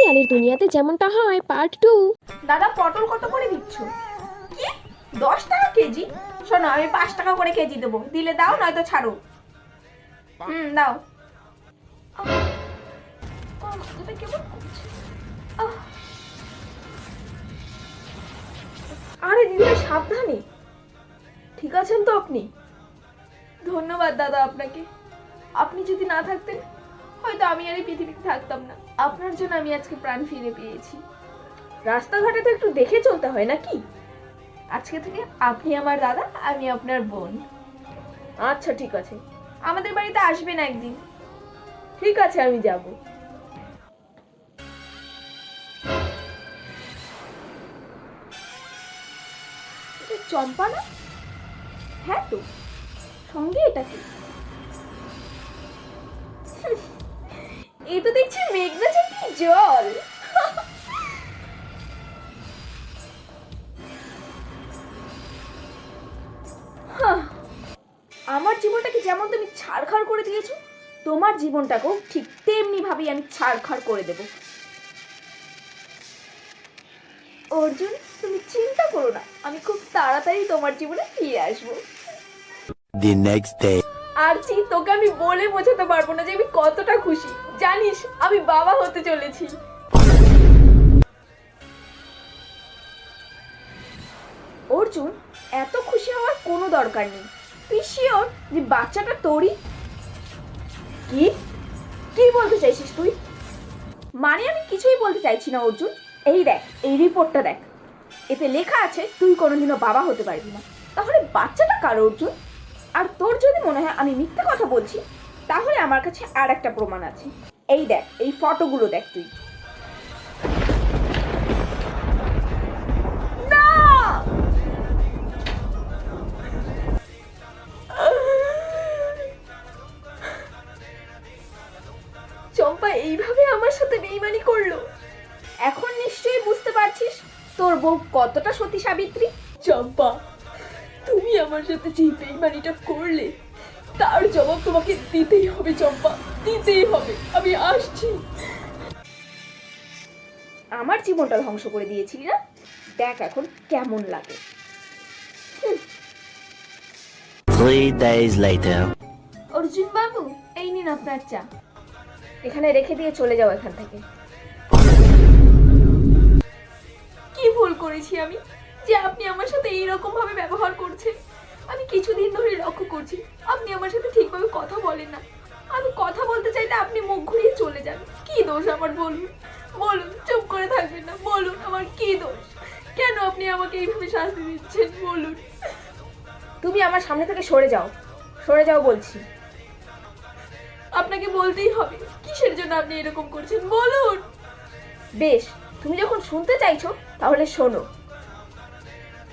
সিরিয়ালের দুনিয়াতে যেমনটা হয় পার্ট 2। দাদা পটল কত করে দিচ্ছ? কি 10 টাকা কেজি? শোনো আমি 5 টাকা করে কেজি দেবো, দিলে দাও নয়তো ছাড়ো। দাও। মাথাটা কেমন করছে। আরে দিদি সাবধানে, ঠিক আছেন তো আপনি? ধন্যবাদ দাদা আপনাকে, আপনি যদি না থাকতেন হয়তো আমি আর এই পৃথিবীতে থাকতাম না। আপনার জন্য আমি আজকে প্রাণ ফিরে পেয়েছি। রাস্তাঘাটে তো একটু দেখে চলতে হয় নাকি? আজকে থেকে আপনি আমার দাদা, আমি আপনার বোন। আচ্ছা ঠিক আছে, আমাদের বাড়িতে আসবেন একদিন। ঠিক আছে আমি যাব। চম্পা না? হ্যাঁ তো, সঙ্গে এটা কি? এই তো দেখছি মেঘনা চাকরি জল। আমার জীবনটাকে যেমন তুমি ছাড়খাড় করে দিয়েছো, তোমার জীবনটাকেও ঠিক তেমনি ভাবেই আমি ছাড়খাড় করে দেব। অর্জুন তুমি চিন্তা করো না, আমি খুব তাড়াতাড়ি তোমার জীবনে ফিরে আসবো। The next day. আরচি তোকে আমি বলে বোঝাতে পারবো না যে আমি কতটা খুশি। জানিস আমি বাবা হতে চলেছি। অর্জুন এত খুশি হওয়ার কোনো দরকার নেই। তুই শিওর যে বাচ্চাটা তোরই? কি কি বলতে চাইছিস তুই? মানে আমি কিছুই বলতে চাইছি না অর্জুন। এই দেখ, এই রিপোর্টটা দেখ, এতে লেখা আছে তুই কোনোদিনও বাবা হতে পারবি না। তাহলে বাচ্চাটা কার অর্জুন? আর তোর যদি মনে হয় আমি মিথ্যে কথা বলছি, তাহলে আমার কাছে আর একটা প্রমাণ আছে। এই দেখ, এই ফটোগুলো দেখ তুই। না! চম্পা এইভাবে আমার সাথে বেইমানি করলো। এখন নিশ্চয়ই বুঝতে পারছিস তোর বউ কতটা সতী সাবিত্রী। চম্পা, তুমি আমার সাথে যে বেইমানিটা করলে তার জবাব তোমাকে দিতেই হবে চম্পা, দিতেই হবে। আমি আসছি। আমার জীবনটা ধ্বংস করে দিয়েছিলি না? দেখ এখন কেমন লাগে। 3 days later. অর্জুন বাবু, এই নিন আপনার চা। এখানে রেখে দিয়ে চলে যাও এখান থেকে। কি ভুল করেছি আমি যে আপনি আমার সাথে এইরকম ভাবে ব্যবহার করছেন? আমি কিছুদিন ধরে লক্ষ্য করছি আপনি আমার সাথে ঠিকভাবে কথা বলেন না। আমি কথা বলতে চাইলে আপনি মুখ ঘুরিয়ে চলে যান। কি দোষ আমার বলুন? বলুন, চুপ করে থাকবেন না, বলুন আমার কি দোষ? কেন আপনি আমাকে এইভাবে শাস্তি দিচ্ছেন বলুন? তুমি আমার সামনে থেকে সরে যাও, সরে যাও বলছি। আপনাকে বলতেই হবে কিসের জন্য আপনি এরকম করছেন, বলুন। বেশ, তুমি যখন শুনতে চাইছো তাহলে শোনো।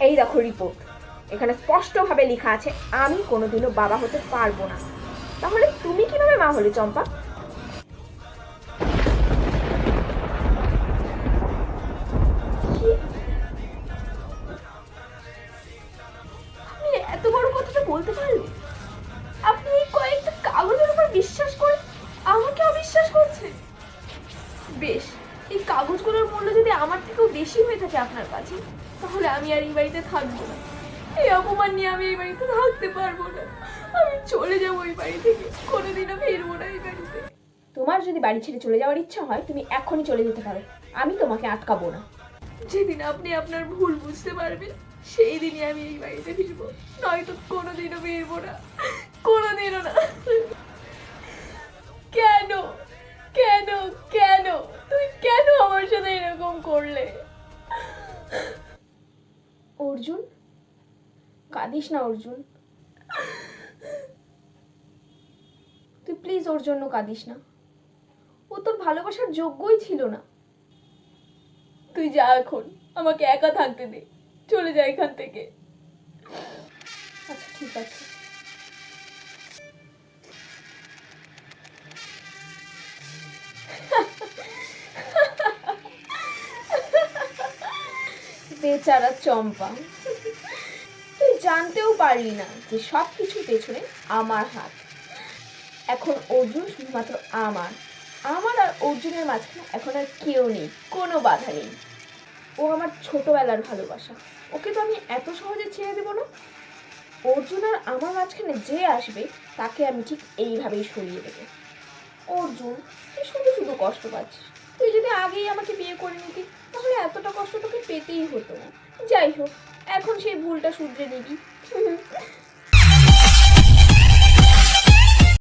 এই দেখো রিপোর্ট, এখানে স্পষ্টভাবে লেখা আছে আমি কোনোদিনও বাবা হতে পারবো না। তাহলে তুমি কিভাবে মা হলে চম্পা? আপনি এত বড় কথাটা বলতে পারলেন? আপনি এই কয়েকটা কাগজের উপর বিশ্বাস করে আমাকে অবিশ্বাস করছেন? বেশ, এই কাগজগুলোর মূল্য যদি আমার থেকেও বেশি হয়ে থাকে আপনার কাছে, তাহলে আমি আর এই বাড়িতে থাকবো না। এই অপমান নিয়ে আমি এই বাড়িতে থাকতে পারবো না। আমি চলে যাবো এই বাড়ি থেকে, কোনোদিনও ফিরবো না এই বাড়িতে। তোমার যদি বাড়ি ছেড়ে চলে যাওয়ার ইচ্ছা হয় তুমি এখনই চলে যেতে পারো, আমি তোমাকে আটকাবো না। যেদিন আপনি আপনার ভুল বুঝতে পারবেন সেই দিনই আমি এই বাড়িতে ফিরবো, নয়তো কোনোদিনও ফিরবো না, কোনোদিনও না। কেন কেন কেন তুই কেন আমার সাথে এরকম করলে? অর্জুন, কাঁদিস না অর্জুন, তুই প্লিজ ওর জন্য কাঁদিস না। ও তোর ভালোবাসার যোগ্যই ছিল না। তুই যা, এখন আমাকে একা থাকতে দে, চলে যা এখান থেকে। আচ্ছা ঠিক আছে। বেচারা চম্পা, তুই জানতেও পারলি না যে সবকিছুর পেছনে আমার হাত। এখন অর্জুন শুধুমাত্র আমার, আমার আর অর্জুনের মাঝখানে এখন আর কেউ নেই, কোনো বাধা নেই। ও আমার ছোটবেলার ভালোবাসা, ওকে তো আমি এত সহজে ছেড়ে দেবো না। অর্জুন আর আমার মাঝখানে যে আসবে তাকে আমি ঠিক এইভাবেই সরিয়ে দেবো। অর্জুন, তুই শুধু শুধু কষ্ট পাচ্ছিস। তুই যদি আগেই আমাকে বিয়ে করে নিতি তাহলে এতটা কষ্ট তোকে পেতেই হতো না। যাই হোক, এখন সেই ভুলটা শুধরে নিবি।